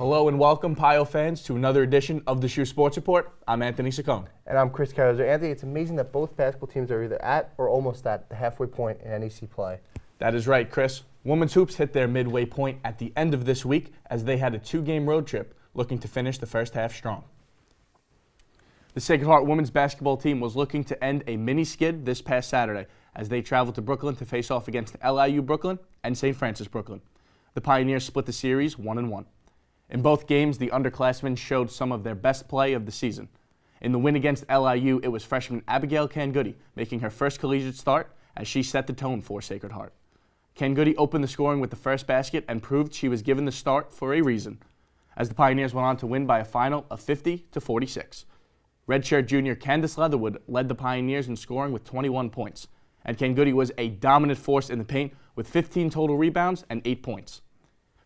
Hello and welcome, Pio fans, to another edition of the SHU Sports Report. I'm Anthony Saccone. And I'm Chris Carrizo. Anthony, it's amazing that both basketball teams are either at or almost at the halfway point in NEC play. That is right, Chris. Women's hoops hit their midway point at the end of this week as they had a 2-game road trip looking to finish the first half strong. The Sacred Heart women's basketball team was looking to end a mini skid this past Saturday as they traveled to Brooklyn to face off against LIU Brooklyn and St. Francis Brooklyn. The Pioneers split the series 1-1. In both games, the underclassmen showed some of their best play of the season. In the win against LIU, it was freshman Abigail Cangoody making her first collegiate start as she set the tone for Sacred Heart. Cangoody opened the scoring with the first basket and proved she was given the start for a reason, as the Pioneers went on to win by a final of 50-46. Redshirt junior Candace Leatherwood led the Pioneers in scoring with 21 points, and Cangoody was a dominant force in the paint with 15 total rebounds and 8 points.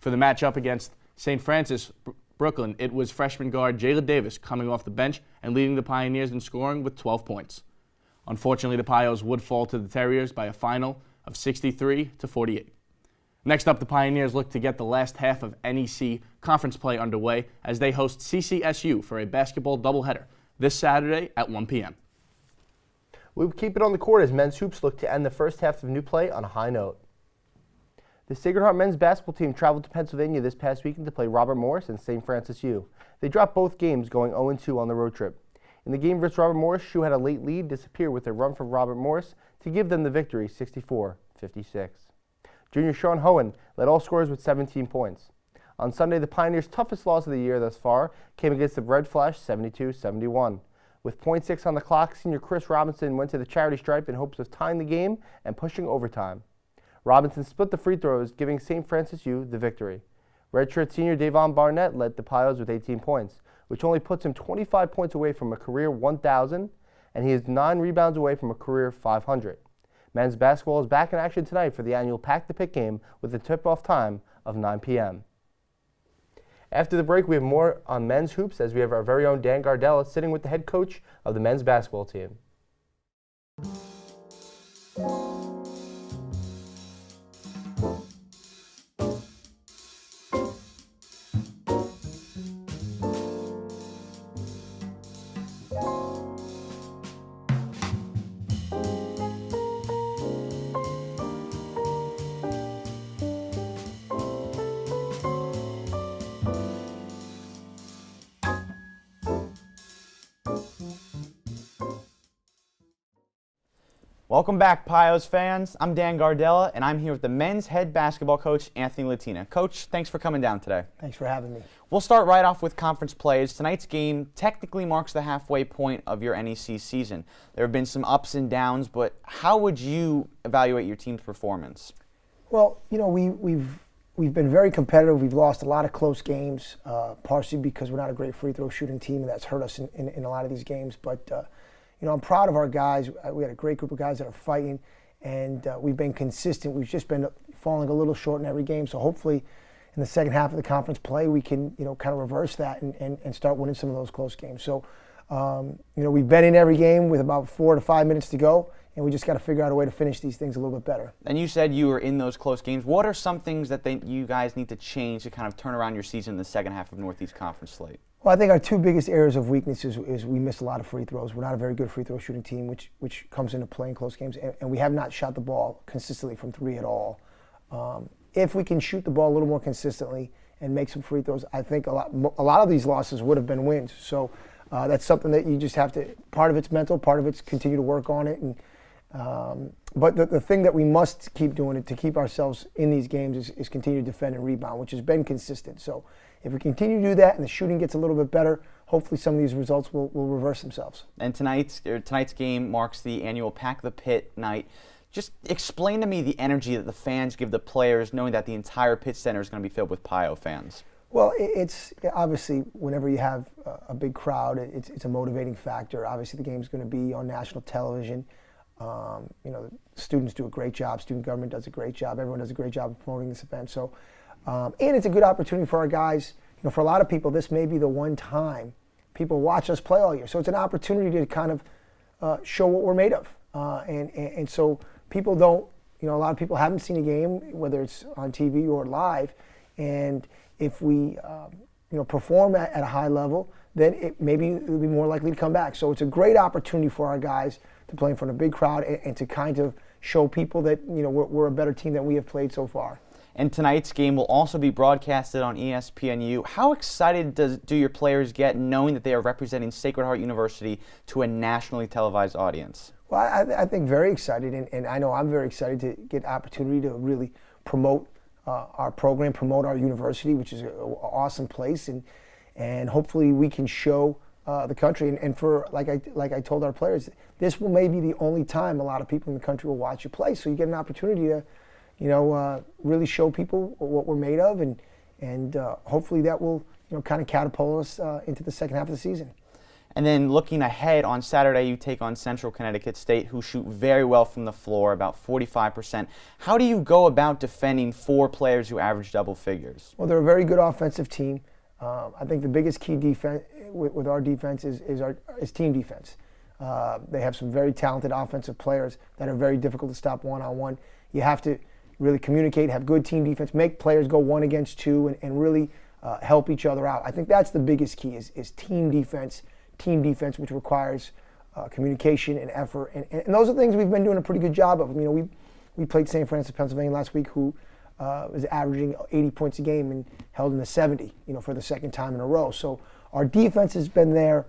For the matchup against St. Francis Brooklyn, it was freshman guard Jayla Davis coming off the bench and leading the Pioneers in scoring with 12 points. Unfortunately, the Pios would fall to the Terriers by a final of 63-48. Next up, the Pioneers look to get the last half of NEC conference play underway as they host SHU for a basketball doubleheader this Saturday at 1 p.m. We'll keep it on the court as men's hoops look to end the first half of new play on a high note. The Sacred Heart men's basketball team traveled to Pennsylvania this past weekend to play Robert Morris and St. Francis U. They dropped both games, going 0-2 on the road trip. In the game versus Robert Morris, SHU had a late lead disappear with a run from Robert Morris to give them the victory 64-56. Junior Sean Hohen led all scorers with 17 points. On Sunday, the Pioneers' toughest loss of the year thus far came against the Red Flash 72-71. With .6 on the clock, senior Chris Robinson went to the charity stripe in hopes of tying the game and pushing overtime. Robinson split the free throws, giving St. Francis U the victory. Redshirt senior Davon Barnett led the Pios with 18 points, which only puts him 25 points away from a career 1,000, and he is 9 rebounds away from a career 500. Men's basketball is back in action tonight for the annual Pack the Pit game with a tip-off time of 9 p.m. After the break, we have more on men's hoops as we have our very own Dan Gardella sitting with the head coach of the men's basketball team. Welcome back, Pios fans. I'm Dan Gardella, and I'm here with the men's head basketball coach, Anthony Latina. Coach, thanks for coming down today. Thanks for having me. We'll start right off with conference plays. Tonight's game technically marks the halfway point of your NEC season. There have been some ups and downs, but how would you evaluate your team's performance? Well, you know, we've been very competitive. We've lost a lot of close games, partially because we're not a great free throw shooting team, and that's hurt us in a lot of these games. But you know, I'm proud of our guys. We had a great group of guys that are fighting, and we've been consistent. We've just been falling a little short in every game. So hopefully, in the second half of the conference play, we can, you know, kind of reverse that and start winning some of those close games. So, you know, we've been in every game with about 4 to 5 minutes to go, and we just got to figure out a way to finish these things a little bit better. And you said you were in those close games. What are some things that you guys need to change to kind of turn around your season in the second half of Northeast Conference slate? Well, I think our two biggest areas of weakness is we miss a lot of free throws. We're not a very good free throw shooting team, which comes into play in close games, and we have not shot the ball consistently from 3 at all. If we can shoot the ball a little more consistently and make some free throws, I think a lot of these losses would have been wins. So that's something that you just have to. Part of it's mental, part of it's continue to work on it. And but the thing that we must keep doing to keep ourselves in these games is continue to defend and rebound, which has been consistent. So if we continue to do that and the shooting gets a little bit better, hopefully some of these results will reverse themselves. And tonight's game marks the annual Pack the Pit night. Just explain to me the energy that the fans give the players, knowing that the entire pit center is going to be filled with Pio fans. Well, it's obviously whenever you have a big crowd, it's a motivating factor. Obviously, the game's going to be on national television. You know, students do a great job. Student government does a great job. Everyone does a great job of promoting this event. So, and it's a good opportunity for our guys. You know, for a lot of people, this may be the one time people watch us play all year. So it's an opportunity to kind of show what we're made of. And so people don't, you know, a lot of people haven't seen a game, whether it's on TV or live. And if we perform at a high level, then maybe it'll be more likely to come back. So it's a great opportunity for our guys to play in front of a big crowd and to kind of show people that we're a better team than we have played so far. And tonight's game will also be broadcasted on ESPNU. How excited do your players get knowing that they are representing Sacred Heart University to a nationally televised audience? Well, I think very excited, and I know I'm very excited to get the opportunity to really promote our program, promote our university, which is an awesome place, and hopefully we can show the country. And for like I told our players, this will maybe be the only time a lot of people in the country will watch you play. So you get an opportunity to really show people what we're made of, and hopefully that will kind of catapult us into the second half of the season. And then looking ahead, on Saturday you take on Central Connecticut State, who shoot very well from the floor, about 45%. How do you go about defending 4 players who average double figures? Well, they're a very good offensive team. I think the biggest key defense with our defense is team defense. They have some very talented offensive players that are very difficult to stop one-on-one. You have to really communicate, have good team defense, make players go 1 against 2, and really help each other out. I think that's the biggest key is team defense, which requires communication and effort. And those are things we've been doing a pretty good job of. We played St. Francis, Pennsylvania last week, who was averaging 80 points a game and held in the 70, for the second time in a row. So our defense has been there.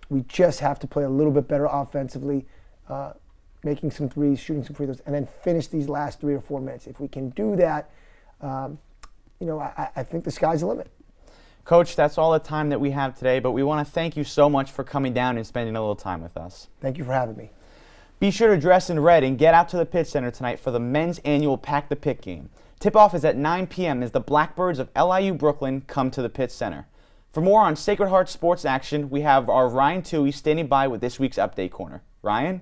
We just have to play a little bit better offensively, making some threes, shooting some free throws, and then finish these last 3 or 4 minutes. If we can do that, I think the sky's the limit. Coach, that's all the time that we have today, but we want to thank you so much for coming down and spending a little time with us. Thank you for having me. Be sure to dress in red and get out to the Pitt Center tonight for the men's annual Pack the Pit game. Tip-off is at 9 p.m. as the Blackbirds of LIU Brooklyn come to the Pitt Center. For more on Sacred Heart sports action, we have our Ryan Toohey standing by with this week's Update Corner. Ryan?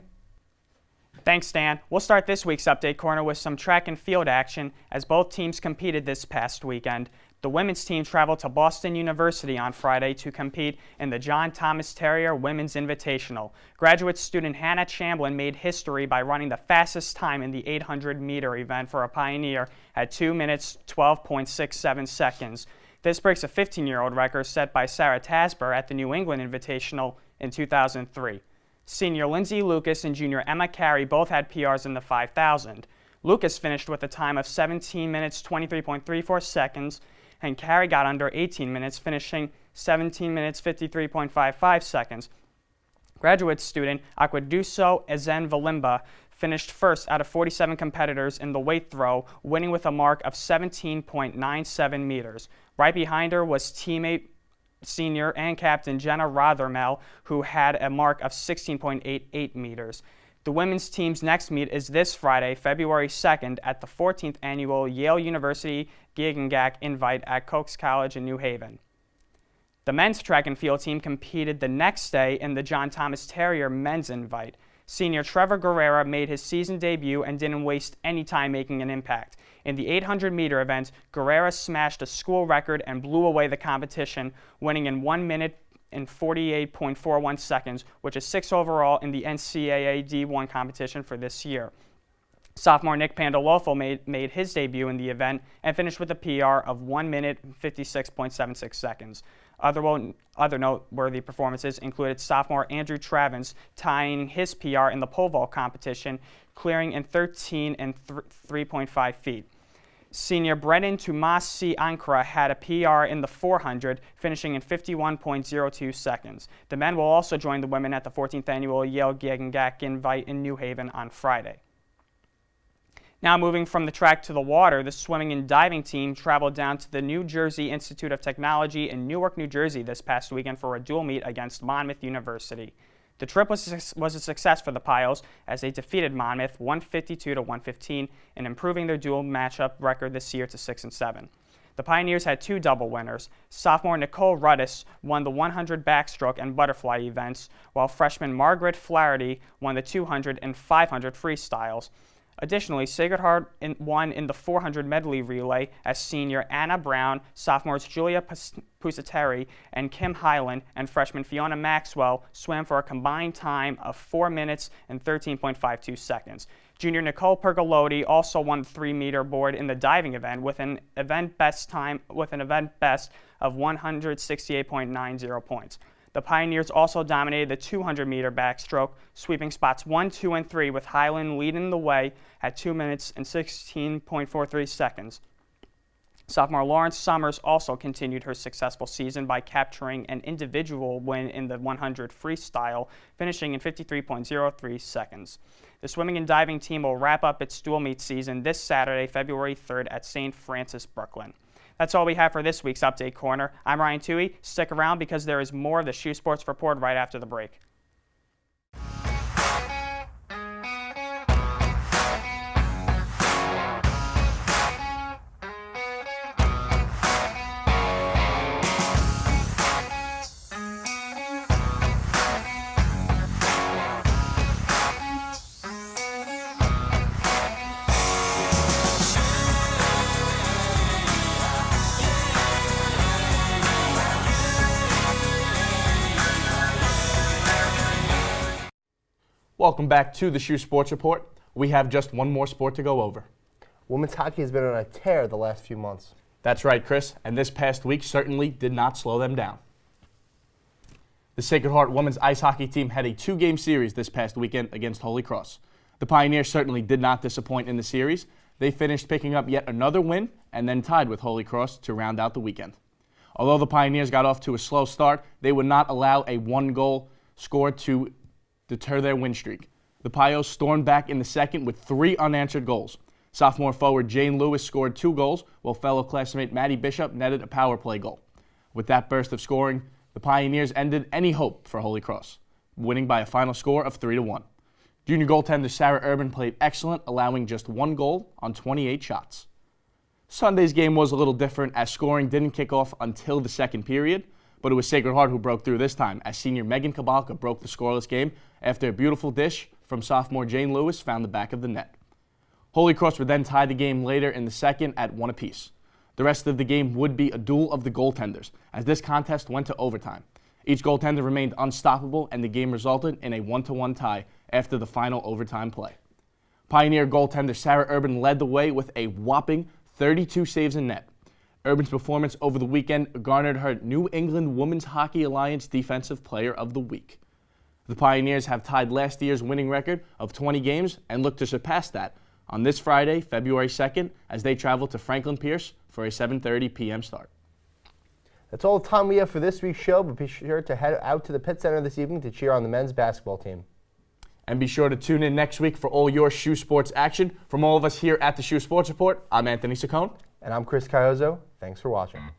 Thanks, Dan. We'll start this week's Update Corner with some track and field action as both teams competed this past weekend. The women's team traveled to Boston University on Friday to compete in the John Thomas Terrier Women's Invitational. Graduate student Hannah Chamblin made history by running the fastest time in the 800-meter event for a Pioneer at 2 minutes 12.67 seconds. This breaks a 15-year-old record set by Sarah Tasber at the New England Invitational in 2003. Senior Lindsay Lucas and junior Emma Carey both had PRs in the 5,000. Lucas finished with a time of 17 minutes 23.34 seconds, and Carey got under 18 minutes, finishing 17 minutes 53.55 seconds. Graduate student Aquaduso Ezen Valimba finished first out of 47 competitors in the weight throw, winning with a mark of 17.97 meters. Right behind her was teammate senior and captain Jenna Rothermel, who had a mark of 16.88 meters. The women's team's next meet is this Friday, February 2nd, at the 14th annual Yale University Giegengack Invite at Coates College in New Haven. The men's track and field team competed the next day in the John Thomas Terrier Men's Invite. Senior Trevor Guerrera made his season debut and didn't waste any time making an impact. In the 800-meter event, Guerrera smashed a school record and blew away the competition, winning in 1 minute and 48.41 seconds, which is 6th overall in the NCAA D1 competition for this year. Sophomore Nick Pandolfo made his debut in the event and finished with a PR of 1 minute and 56.76 seconds. Other noteworthy performances included sophomore Andrew Travins tying his PR in the pole vault competition, clearing in 13 and 3.5 feet. Senior Brendan Tumasi Ankara had a PR in the 400, finishing in 51.02 seconds. The men will also join the women at the 14th annual Yale Giegengack Invite in New Haven on Friday. Now moving from the track to the water, the swimming and diving team traveled down to the New Jersey Institute of Technology in Newark, New Jersey this past weekend for a dual meet against Monmouth University. The trip was a success for the Pios as they defeated Monmouth 152-115 and improving their dual matchup record this year to 6-7. The Pioneers had 2 double winners. Sophomore Nicole Rudis won the 100 backstroke and butterfly events, while freshman Margaret Flaherty won the 200 and 500 freestyles. Additionally, Sacred Heart won in the 400 medley relay as senior Anna Brown, sophomores Julia Pusateri and Kim Highland, and freshman Fiona Maxwell swam for a combined time of 4 minutes and 13.52 seconds. Junior Nicole Pergolotti also won the 3-meter board in the diving event with an event best of 168.90 points. The Pioneers also dominated the 200-meter backstroke, sweeping spots 1, 2, and 3 with Highland leading the way at 2 minutes and 16.43 seconds. Sophomore Lawrence Summers also continued her successful season by capturing an individual win in the 100 freestyle, finishing in 53.03 seconds. The swimming and diving team will wrap up its dual meet season this Saturday, February 3rd at St. Francis, Brooklyn. That's all we have for this week's Update Corner. I'm Ryan Toohey. Stick around because there is more of the SHU Sports Report right after the break. Welcome back to the SHU Sports Report. We have just one more sport to go over. Women's hockey has been on a tear the last few months. That's right, Chris, and this past week certainly did not slow them down. The Sacred Heart women's ice hockey team had a 2-game series this past weekend against Holy Cross. The Pioneers certainly did not disappoint in the series. They finished picking up yet another win and then tied with Holy Cross to round out the weekend. Although the Pioneers got off to a slow start, they would not allow a 1-goal score to deter their win streak. The Pios stormed back in the second with 3 unanswered goals. Sophomore forward Jane Lewis scored 2 goals, while fellow classmate Maddie Bishop netted a power play goal. With that burst of scoring, the Pioneers ended any hope for Holy Cross, winning by a final score of 3-1. Junior goaltender Sarah Urban played excellent, allowing just 1 goal on 28 shots. Sunday's game was a little different as scoring didn't kick off until the second period, but it was Sacred Heart who broke through this time as senior Megan Kabalka broke the scoreless game after a beautiful dish from sophomore Jane Lewis found the back of the net. Holy Cross would then tie the game later in the second at 1 apiece. The rest of the game would be a duel of the goaltenders as this contest went to overtime. Each goaltender remained unstoppable and the game resulted in a 1-1 tie after the final overtime play. Pioneer goaltender Sarah Urban led the way with a whopping 32 saves in net. Urban's performance over the weekend garnered her New England Women's Hockey Alliance Defensive Player of the Week. The Pioneers have tied last year's winning record of 20 games and look to surpass that on this Friday, February 2nd, as they travel to Franklin Pierce for a 7:30 p.m. start. That's all the time we have for this week's show, but be sure to head out to the Pitt Center this evening to cheer on the men's basketball team. And be sure to tune in next week for all your SHU sports action. From all of us here at the SHU Sports Report, I'm Anthony Saccone. And I'm Chris Caiozzo. Thanks for watching.